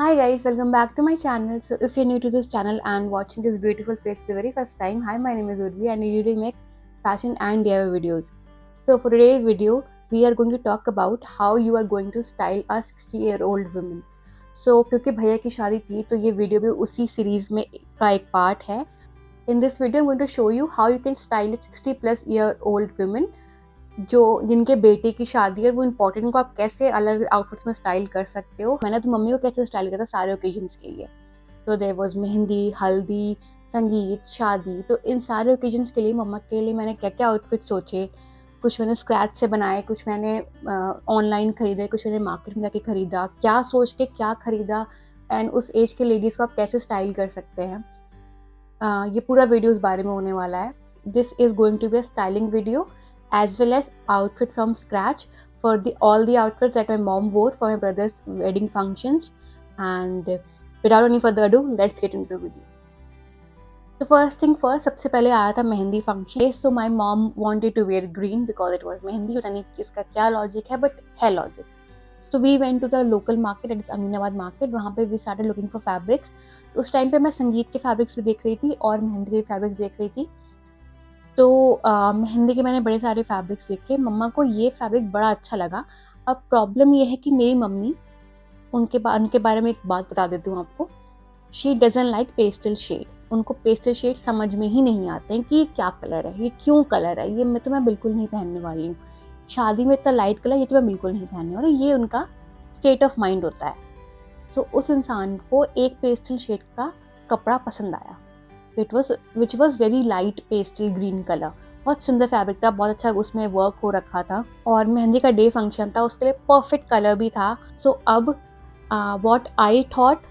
Hi guys, welcome back to my channel. So if you're new to this channel and watching this beautiful face for the very first time, hi, my name is Urvi and I usually make fashion and DIY videos. So for today's video, we are going to talk about how you are going to style a 60-year-old woman. So क्योंकि भैया की शादी थी तो ये video भी उसी series में का एक पार्ट है. In this video, I'm going to show you how you can style a 60+ year old woman जो जिनके बेटे की शादी है, वो इम्पोर्टेंट को आप कैसे अलग आउटफिट्स में स्टाइल कर सकते हो. मैंने तो मम्मी को कैसे स्टाइल किया था सारे ओकेजन्स के लिए. तो देयर वाज मेहंदी, हल्दी, संगीत, शादी. तो इन सारे ओकेजन्स के लिए मम्मा के लिए मैंने क्या क्या आउटफिट सोचे. कुछ मैंने स्क्रैच से बनाए, कुछ मैंने ऑनलाइन खरीदे, कुछ मैंने मार्केट में जाके खरीदा. क्या सोच के क्या खरीदा एंड उस एज के लेडीज़ को आप कैसे स्टाइल कर सकते हैं. ये पूरा वीडियो उस बारे में होने वाला है. This is going to be a styling video as well as outfit from scratch for all the outfits that my mom wore for my brother's wedding functions. And without any further ado, let's get into the video. So first thing first, सबसे पहले आया था mehndi function. So my mom wanted to wear green because it was mehndi. पता नहीं इसका क्या logic है, but है logic. So we went to the local market, that is Aminabad market. वहाँ पे we started looking for fabrics. तो उस टाइम पे मैं संगीत के फैब्रिक्स भी देख रही थी और मेहंदी के फैब्रिक्स देख रही थी. तो मेहंदी के मैंने बड़े सारे फैब्रिक्स देखे. मम्मा को ये फैब्रिक बड़ा अच्छा लगा. अब प्रॉब्लम ये है कि मेरी मम्मी, उनके बारे में एक बात बता देती हूँ आपको. She doesn't like pastel shade. उनको पेस्टल शेड समझ में ही नहीं आते हैं कि ये क्या कलर है, ये क्यों कलर है, ये मैं बिल्कुल नहीं पहनने वाली हूँ. शादी में इतना लाइट कलर ये तो मैं बिल्कुल नहीं पहनने वाली. ये उनका स्टेट ऑफ माइंड होता है. सो उस इंसान को एक पेस्टल शेड का कपड़ा पसंद आया, which was very light pastel green color. बहुत सुंदर फैब्रिक था, बहुत अच्छा उसमें वर्क हो रखा था और मेहंदी का डे फंक्शन था, उसके लिए परफेक्ट कलर भी था. सो अब व्हाट आई थॉट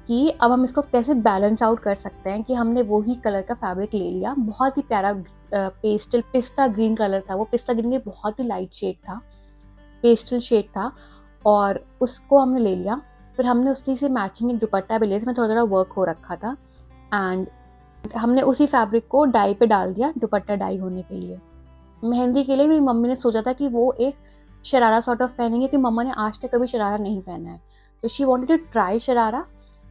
कि अब हम इसको कैसे बैलेंस आउट कर सकते हैं कि हमने वो ही कलर का फैब्रिक ले लिया. बहुत ही प्यारा पेस्टल पिस्ता ग्रीन कलर था. वो पिस्ता ग्रीन के बहुत ही लाइट शेड था, पेस्टल शेड था, और उसको हमने ले लिया. फिर हमने उसी से मैचिंग एक दुपट्टा भी लिया, इसमें थोड़ा थोड़ा वर्क हो रखा था. एंड हमने उसी फैब्रिक को डाई पे डाल दिया दुपट्टा डाई होने के लिए. मेहंदी के लिए मेरी मम्मी ने सोचा था कि वो एक शरारा सॉर्ट ऑफ पहनेंगे, कि मम्मा ने आज तक कभी शरारा नहीं पहना है. तो she wanted to try sharara.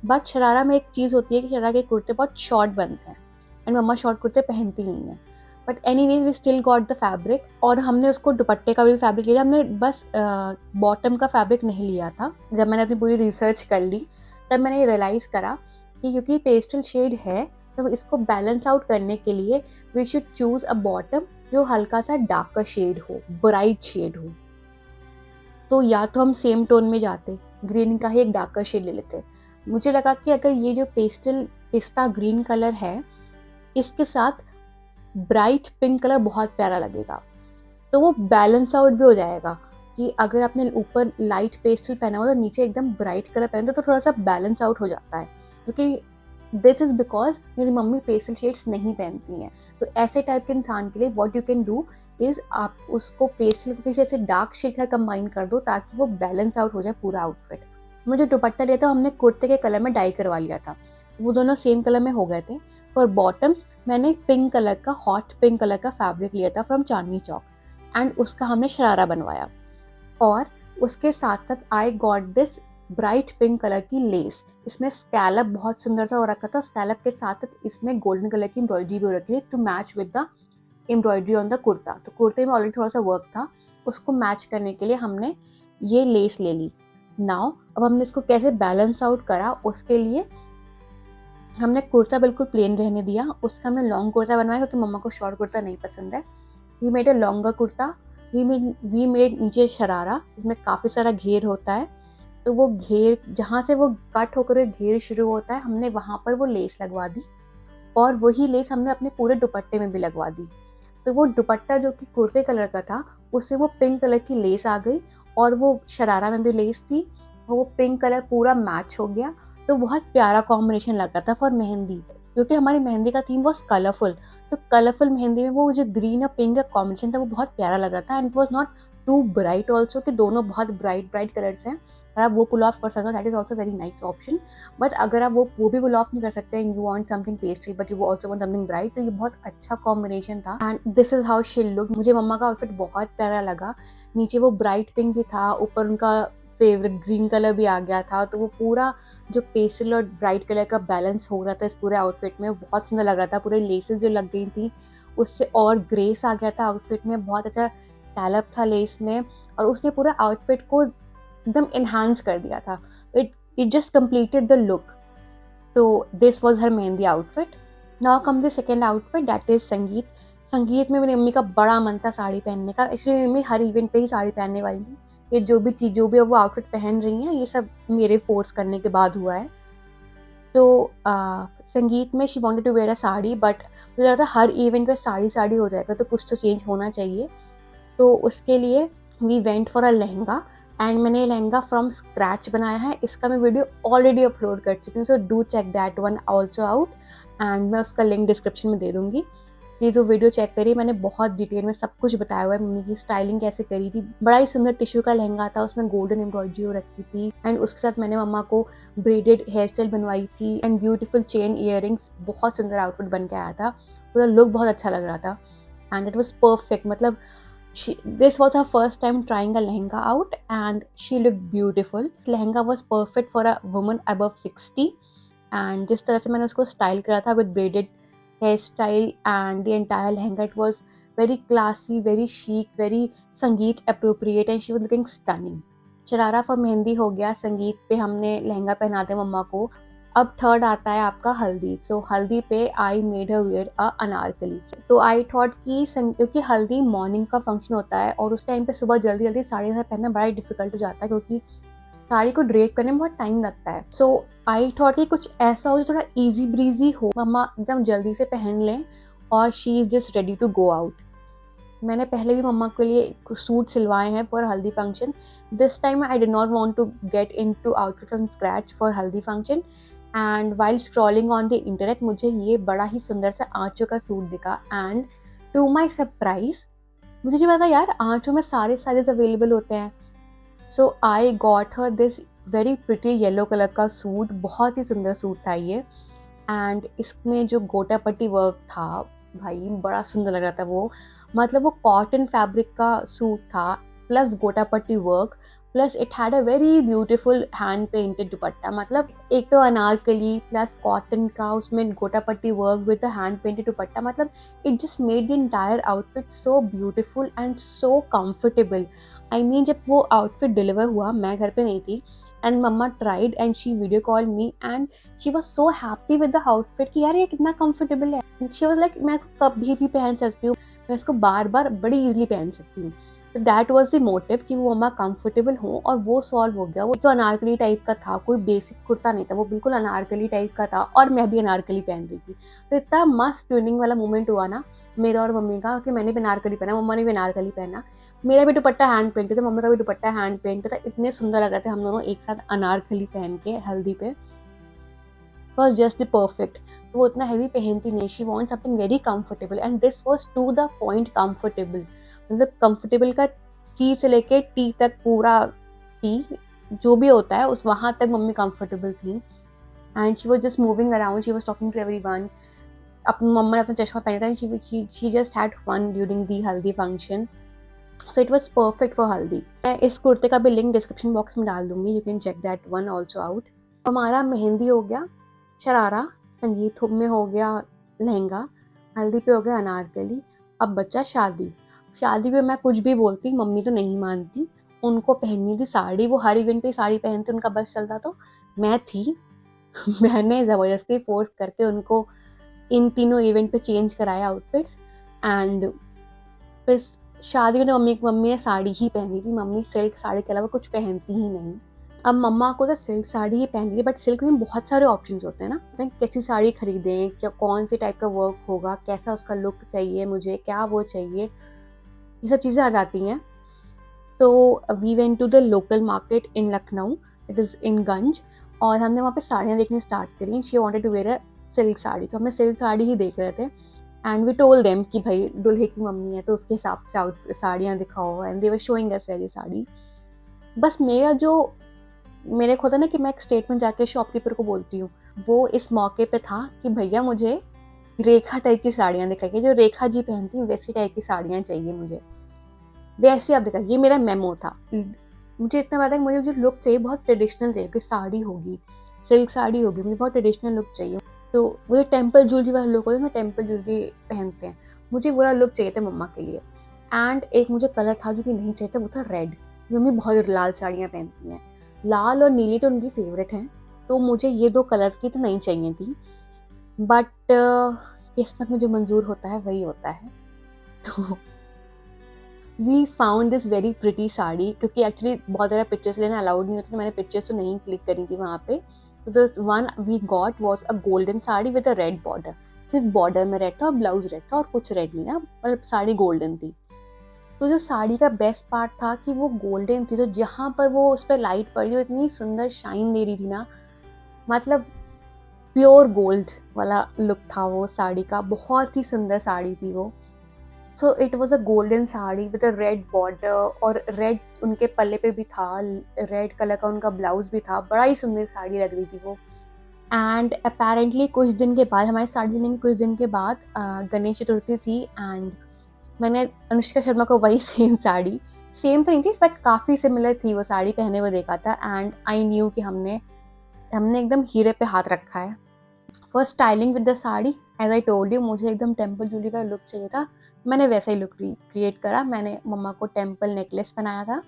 But sharara में एक चीज़ होती है कि शरारा के कुर्ते बहुत शॉर्ट बनते हैं एंड मम्मा शॉर्ट कुर्ते पहनती नहीं है. But anyways we still got the fabric और हमने उसको दुपट्टे का भी फैब्रिक लिया. हमने बस बॉटम का फैब्रिक नहीं लिया था. जब मैंने अपनी पूरी रिसर्च कर ली तब मैंने ये रियलाइज़ करा कि क्योंकि पेस्टल शेड है तो इसको बैलेंस आउट करने के लिए we should choose a bottom जो हल्का सा डार्कर शेड हो, ब्राइट शेड हो. तो या तो हम सेम टोन में जाते, ग्रीन का ही एक डार्कर शेड ले लेते. मुझे लगा कि अगर ये जो पिस्ता ग्रीन कलर है इसके साथ ब्राइट पिंक कलर बहुत प्यारा लगेगा, तो वो बैलेंस आउट भी हो जाएगा. कि अगर आपने ऊपर लाइट पेस्टल पहना हो तो नीचे एकदम ब्राइट कलर पहनते तो थोड़ा सा बैलेंस आउट हो जाता है. क्योंकि दिस इज़ बिकॉज मेरी मम्मी पेस्टल शेड्स नहीं पहनती हैं. तो ऐसे टाइप के इंसान के लिए what you can do is आप उसको पेस्टल को किसी ऐसे डार्क शेड का कंबाइन कर दो ताकि वो बैलेंस आउट हो जाए पूरा आउटफिट. मुझे दुपट्टा लिया था, हमने कुर्ते के कलर में डाई करवा लिया था, वो दोनों सेम कलर में हो गए थे. फॉर बॉटम्स मैंने पिंक कलर का, हॉट पिंक कलर का फैब्रिक लिया था फ्रॉम चांदनी चौक एंड उसका हमने शरारा बनवाया. और उसके साथ साथ I got this bright pink colour की लेस. इसमें स्कैलप बहुत सुंदर सा हो रखा था. स्कैलप के साथ इसमें गोल्डन कलर की एम्ब्रॉयडरी भी हो रखी है to match with the embroidery on the kurta. तो कुर्ते में ऑलरेडी थोड़ा सा वर्क था, उसको मैच करने के लिए हमने ये लेस ले ली. नाउ अब हमने इसको कैसे बैलेंस आउट करा, उसके लिए हमने कुर्ता बिल्कुल प्लेन रहने दिया. उसका हमने लॉन्ग कुर्ता बनवाया क्योंकि मम्मा को शॉर्ट कुर्ता नहीं पसंद है. We made a longer kurta. We made नीचे शरारा जिसमें काफ़ी सारा घेर होता है. तो वो घेर जहाँ से वो कट होकर घेर शुरू होता है हमने वहाँ पर वो लेस लगवा दी और वही लेस हमने अपने पूरे दुपट्टे में भी लगवा दी. तो वो दुपट्टा जो कि कुर्ते कलर का था उसमें वो पिंक कलर की लेस आ गई और वो शरारा में भी लेस थी, वो पिंक कलर पूरा मैच हो गया. तो बहुत प्यारा कॉम्बिनेशन लगा था फॉर मेहंदी, क्योंकि हमारी मेहंदी का थीम वॉज कलरफुल. तो कलरफुल मेहंदी में वो जो ग्रीन और पिंक का कॉम्बिनेशन था वो बहुत प्यारा लग रहा था. And it was not too bright also कि दोनों बहुत ब्राइट कलर्स हैं. अगर आप वो पुल ऑफ कर सकते हो that is also very nice option. But अगर आप वो भी पुल ऑफ नहीं कर सकते and you want something pastel but you also want something bright, तो ये बहुत अच्छा कॉम्बिनेशन था. And this is how she look. मुझे मम्मा का आउटफिट बहुत प्यारा लगा. नीचे वो ब्राइट पिंक भी था, ऊपर उनका फेवरेट ग्रीन कलर भी आ गया था. तो वो पूरा जो पेस्टल और ब्राइट कलर का बैलेंस हो रहा था इस पूरे आउटफिट में, बहुत सुंदर लग रहा था। पूरे लेसेस जो लग गई थी उससे और ग्रेस आ गया था आउटफिट में, बहुत अच्छा स्कैलप था लेस में, और उसने पूरा आउटफिट को एकदम एनहांस कर दिया था। It it just completed the look. तो this was her mehndi outfit. Now come the second outfit, that is sangeet. Sangeet में मेरी मम्मी का बड़ा मन था साड़ी पहनने का, इसलिए मम्मी हर इवेंट पे ही साड़ी पहनने वाली थी। ये जो भी चीज़, जो भी वो आउटफिट पहन रही हैं, ये सब मेरे फोर्स करने के बाद हुआ है। तो संगीत में she wanted to wear a sari, but मुझे लगा था हर इवेंट पे साड़ी साड़ी हो जाएगा, तो कुछ तो चेंज होना चाहिए। तो उसके लिए we went for a lehenga, and मैंने लहंगा फ्रॉम स्क्रैच बनाया है। इसका मैं वीडियो ऑलरेडी अपलोड कर चुकी हूँ, so do check that one also out, and मैं उसका लिंक डिस्क्रिप्शन में दे दूँगी। ये जो वीडियो चेक करी, मैंने बहुत डिटेल में सब कुछ बताया हुआ है, मम्मी की स्टाइलिंग कैसे करी थी। बड़ा ही सुंदर टिश्यू का लहंगा था, उसमें गोल्डन एम्ब्रॉयडरी हो रखी थी, एंड उसके साथ मैंने मम्मा को ब्रेडेड हेयर स्टाइल बनवाई थी, एंड ब्यूटीफुल चेन इयररिंग्स। बहुत सुंदर आउटफिट बन के आया था, पूरा लुक बहुत अच्छा लग रहा था, एंड इट वॉज परफेक्ट। मतलब this was her first time trying a lehenga out, and she looked beautiful. Lehenga was perfect for a woman above 60, and जिस तरह से मैंने उसको स्टाइल करा था with braided hairstyle and the entire lehenga, it was very classy, very chic, very संगीत appropriate, and she was looking stunning. Sharara for mehndi हो गया, संगीत पे हमने लहंगा पहना दिया मम्मा को। अब थर्ड आता है आपका हल्दी। सो हल्दी पे आई मेड हर वेयर अ अनारकली। तो आई थॉट कि क्योंकि हल्दी मॉर्निंग का फंक्शन होता है, और उस टाइम पे सुबह जल्दी जल्दी साड़ी पहनना बड़ा ही डिफिकल्ट हो जाता है, क्योंकि साड़ी को ड्रेप करने में बहुत टाइम लगता है। सो आई थॉट कि कुछ ऐसा हो जो थोड़ा इजी ब्रीजी हो, मम्मा एकदम जल्दी से पहन लें, और she is just ready to go out. मैंने पहले भी मम्मा के लिए सूट सिलवाए हैं for haldi function. This time I did not want to get into outfit from scratch for haldi function, and while scrolling on the internet मुझे ये बड़ा ही सुंदर सा आंचों का सूट दिखा, एंड टू माई सरप्राइज मुझे नहीं पता यार आंचों में सारे साइजेस अवेलेबल होते हैं। So I got her this very pretty yellow colour का सूट, बहुत ही सुंदर सूट था ये, एंड इसमें जो गोटा पट्टी वर्क था भाई बड़ा सुंदर लग रहा था वो। मतलब वो कॉटन फैब्रिक का सूट था, प्लस गोटा patti work, plus it had a very beautiful hand painted dupatta. मतलब एक तो अनारकली प्लस कॉटन का, उसमें gota patti work with the hand painted dupatta, मतलब it just made the entire outfit so beautiful and so comfortable. I mean जब वो आउटफिट डिलीवर हुआ, मैं घर पे नहीं थी, एंड मम्मा tried and she video call me, and she was so happy with the outfit कि यार ये कितना कंफर्टेबल है। शी वॉज लाइक मैं कभी भी पहन सकती हूँ, मैं इसको बार बार बड़ी इजीली पहन सकती हूँ। तो दैट वाज द मोटिव कि वो मम्मा कंफर्टेबल हो, और वो सॉल्व हो गया। वो तो अनारकली टाइप का था, कोई बेसिक कुर्ता नहीं था, वो बिल्कुल अनारकली टाइप का था, और मैं भी अनारकली पहन रही थी। तो इतना मस्त ट्विनिंग वाला मोमेंट हुआ ना मेरा और मम्मी का, कि मैंने भी अनारकली पहना, मम्मा ने भी अनारकली पहना, मेरा भी दुपट्टा हैंड पेंटेड था, मम्मी का भी दुपट्टा हैंड पेंटेड था। इतने सुंदर लग रहे थे हम दोनों एक साथ अनारकली पहन के हल्दी पे, was just the perfect। तो वो इतना हैवी पहनती नहीं, she want something very comfortable, and this was to the point comfortable. मतलब कंफर्टेबल का सी से लेके टी तक, पूरा टी जो भी होता है उस वहाँ तक मम्मी कंफर्टेबल थी, and she was just moving around, she was talking to everyone. अपनी मम्मा ने अपना चश्मा पहना था, she just had fun during the haldi function. So it was perfect for haldi. मैं इस कुर्ते का भी लिंक डिस्क्रिप्शन बॉक्स में डाल दूंगी, you can check that one also out. हमारा मेहंदी हो गया, शरारा, संगीत में हो गया लहंगा, हल्दी पे हो गया अनारकली। अब बच्चा शादी। शादी पे मैं कुछ भी बोलती मम्मी तो नहीं मानती, उनको पहननी थी साड़ी, वो हर इवेंट पे साड़ी पहनते, उनका बस चलता तो मैं थी मैंने ज़बरदस्ती फोर्स करके उनको इन तीनों इवेंट पे चेंज कराया आउटफिट्स, एंड फिर शादी में मम्मी ने साड़ी ही पहनी थी। मम्मी सिल्क साड़ी के अलावा कुछ पहनती ही नहीं। अब मम्मा को तो सिल्क साड़ी ही पहनी थी, बट सिल्क में बहुत सारे ऑप्शंस होते हैं ना, कैसी साड़ी खरीदें, क्या कौन सी टाइप का वर्क होगा, कैसा उसका लुक चाहिए मुझे, क्या वो चाहिए, ये सब चीज़ें आ जाती हैं। तो we went to the local market in Lucknow, it is in Ganj, और हमने वहाँ पे साड़ियाँ देखनी स्टार्ट करी। She wanted to wear a silk sari, तो हमने सिल्क साड़ी ही देख रहे थे, एंड वी टोल्ड देम कि भाई दुल्हे की मम्मी है तो उसके हिसाब से साड़ियाँ दिखाओ, and they were showing us very sari. बस मेरे को होता ना कि मैं एक स्टेटमेंट जाके शॉपकीपर को बोलती हूँ, वो इस मौके पे था कि भैया मुझे रेखा टाइप की साड़ियाँ दिखाइए, जो रेखा जी पहनती हैं वैसी टाइप की साड़ियाँ चाहिए मुझे, वैसे आप दिखाइए। ये मेरा मेमो था। मुझे इतना पता है कि मुझे जो लुक चाहिए बहुत ट्रेडिशनल चाहिए, कि साड़ी होगी, सिल्क साड़ी होगी, मुझे बहुत ट्रेडिशनल लुक चाहिए। तो मुझे टेम्पल ज्वेलरी वाला लुक होता है, मैं टेम्पल ज्वेलरी पहनते हैं, मुझे वो वाला लुक चाहिए था मम्मा के लिए। एंड एक मुझे कलर था जो कि नहीं चाहिए था, वो था रेड। मम्मी बहुत लाल साड़ियाँ पहनती हैं, लाल और नीली तो उनकी फेवरेट हैं, तो मुझे ये 2 कलर की तो नहीं चाहिए थी। बट किस्मत में जो मंजूर होता है वही होता है। तो we found this very pretty sari, क्योंकि एक्चुअली बहुत ज़्यादा पिक्चर्स लेना अलाउड नहीं होता, तो मैंने पिक्चर्स तो नहीं क्लिक करी थी वहाँ पे। तो the one we got was a golden sari with a red border, सिर्फ बॉर्डर में रेड था और ब्लाउज रेड था और कुछ रेड नहीं था, मतलब साड़ी गोल्डन थी। तो जो साड़ी का बेस्ट पार्ट था कि वो गोल्डन थी, तो जहाँ पर वो उस पर लाइट पड़ी वो इतनी सुंदर शाइन दे रही थी ना, मतलब प्योर गोल्ड वाला लुक था वो साड़ी का, बहुत ही सुंदर साड़ी थी वो। सो it was a golden sari with a red border, और रेड उनके पल्ले पे भी था, रेड कलर का उनका ब्लाउज भी था, बड़ा ही सुंदर साड़ी लग रही थी वो। एंड अपेरेंटली कुछ दिन के बाद, हमारे साड़ी लेने के कुछ दिन के बाद गणेश चतुर्थी थी, एंड मैंने अनुष्का शर्मा को वही सेम साड़ी, सेम तो नहीं थी बट काफ़ी सिमिलर थी वो साड़ी, पहने हुए देखा था। एंड आई न्यू कि हमने हमने एकदम हीरे पे हाथ रखा है। For styling with the sari, as I told you, मुझे एकदम टेम्पल ज्वेलरी का लुक चाहिए था, मैंने वैसा ही लुक क्रिएट करा। मैंने मम्मा को टेम्पल नेकलेस पहनाया था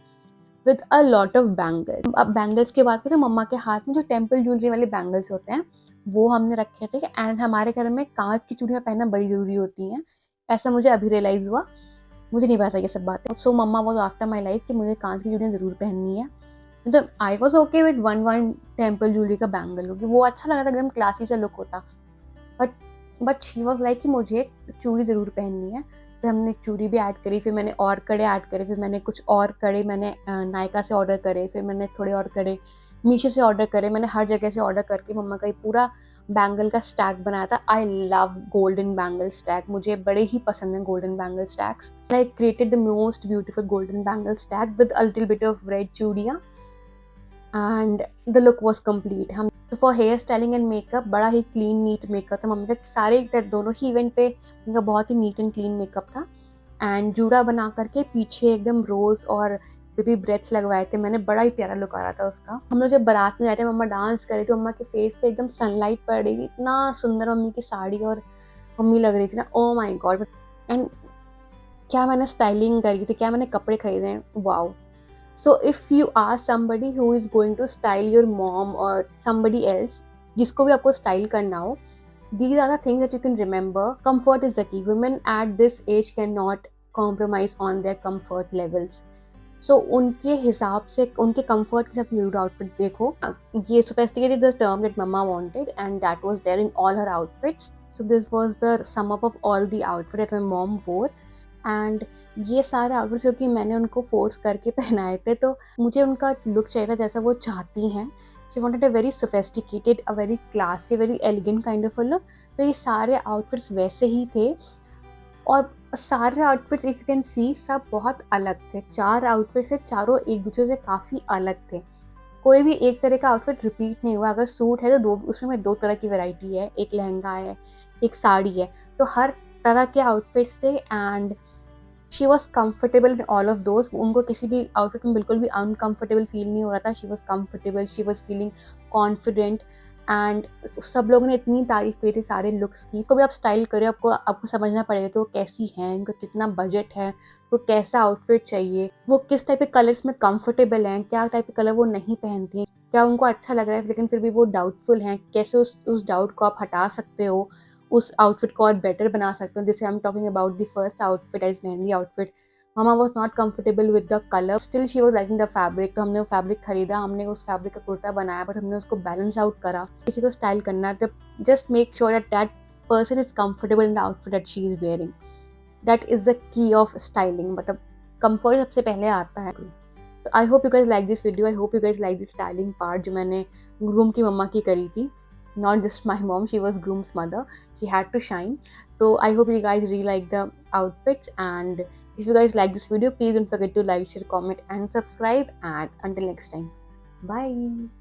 with a lot of bangles. अब बैंगल्स की बात करें, मम्मा के हाथ में जो टेम्पल ज्वेलरी वाले बैंगल्स होते हैं वो हमने रखे थे। एंड हमारे घर में कांच की चूड़ियाँ पहनना बड़ी ज़रूरी होती हैं, ऐसा मुझे अभी रियलाइज़ हुआ, मुझे नहीं पता ये सब बातें। सो मम्मा वॉज आफ्टर माई लाइफ कि मुझे कांच की चूड़ियाँ ज़रूर पहननी है। मतलब I was okay with one temple jewellery का बैंगल, क्योंकि वो अच्छा लगा था, एकदम क्लासी सा लुक होता। But but she was like कि मुझे चूड़ी ज़रूर पहननी है। फिर हमने चूड़ी भी ऐड करी, फिर मैंने और कड़े ऐड करे, फिर मैंने कुछ और कड़े मैंने नायका से ऑर्डर करे, फिर मैंने थोड़े और कड़े मीशो से ऑर्डर करे, मैंने हर जगह से ऑर्डर करके मम्मा का ये पूरा बैंगल का स्टैक बनाया था। I love golden bangle stack, मुझे बड़े ही पसंद है golden bangle stacks. I created the most beautiful golden bangle stack with a little bit of red चूड़ियाँ, and the look was complete. हम for hair styling and makeup बड़ा ही clean neat makeup था मम्मी का, सारे दोनों ही event पे उनका बहुत ही नीट एंड क्लीन मेकअप था। एंड जूड़ा बना करके पीछे एकदम रोज और बेबी ब्रेड्स लगवाए थे मैंने, बड़ा ही प्यारा लुक आ रहा था उसका। हम लोग जब बारात में जाते मम्मा डांस कर रही थी, मम्मा के फेस पे एकदम सनलाइट पड़ रही थी, इतना सुंदर मम्मी की साड़ी और मम्मी लग रही थी ना, ओ माई गॉड। एंड क्या मैंने स्टाइलिंग करी थी, क्या मैंने कपड़े खरीदे हैं, wow. So if you are somebody who is going to style your mom or somebody else, जिसको भी आपको स्टाइल करना हो, these are the things that you can remember. Comfort is the key. Women at this age cannot compromise on their comfort levels. So उनके हिसाब से, उनके comfort के हिसाब से जरूर आउटफिट देखो। ये sophisticated the term that mama wanted and that was there in all her outfits. So this was the sum up of all the outfit that my mom wore. And ये सारे outfits क्योंकि मैंने उनको force करके पहनाए थे, तो मुझे उनका लुक चाहिए था जैसा वो चाहती हैं। She wanted a very sophisticated, a very classy, very elegant kind of a look. तो ये सारे आउटफिट्स वैसे ही थे, और सारे outfits if you can see सब बहुत अलग थे। 4 आउटफिट्स से चारों एक दूसरे से काफ़ी अलग थे, कोई भी एक तरह का आउटफिट रिपीट नहीं हुआ। अगर सूट है तो दो, उसमें 2 तरह की वैरायटी है, एक लहंगा है, एक साड़ी है, तो हर तरह के आउटफिट्स थे। And she was comfortable in all of those, उनको किसी भी आउटफिट में बिल्कुल भी अनकम्फर्टेबल फील नहीं हो रहा था। She was comfortable, she was feeling confident. And सब लोगों ने इतनी तारीफ की थी सारे लुक्स की। तो भी आप स्टाइल करें, आपको समझना पड़ेगा तो वो कैसी हैं, उनका कितना बजट है, वो कैसा आउटफिट चाहिए, वो किस टाइप के कलर्स में कंफर्टेबल हैं, क्या टाइप के कलर वो नहीं पहनती हैं, क्या उनको अच्छा लग रहा है लेकिन फिर भी वो डाउटफुल हैं, कैसे उस डाउट को आप हटा सकते हो, उस आउटफिट को और बेटर बना सकते हो। जैसे I am talking about the first outfit as mehndi outfit. Mama was not comfortable with the colour, still she was liking the fabric. तो हमने वो फैब्रिक खरीदा, हमने उस फैब्रिक का कुर्ता बनाया, बट हमने उसको बैलेंस आउट करा। किसी को स्टाइल करना है तो just make sure that that person is comfortable in the outfit that she is wearing. That is the key of styling. मतलब comfort सबसे पहले आता है। So I hope you guys like this video. I hope you guys like the styling part जो मैंने groom की मम्मा की करी थी. Not just my mom, she was groom's mother. She had to shine. So I hope you guys really like the outfits, and if you guys like this video, please don't forget to like, share, comment and subscribe, and until next time, bye.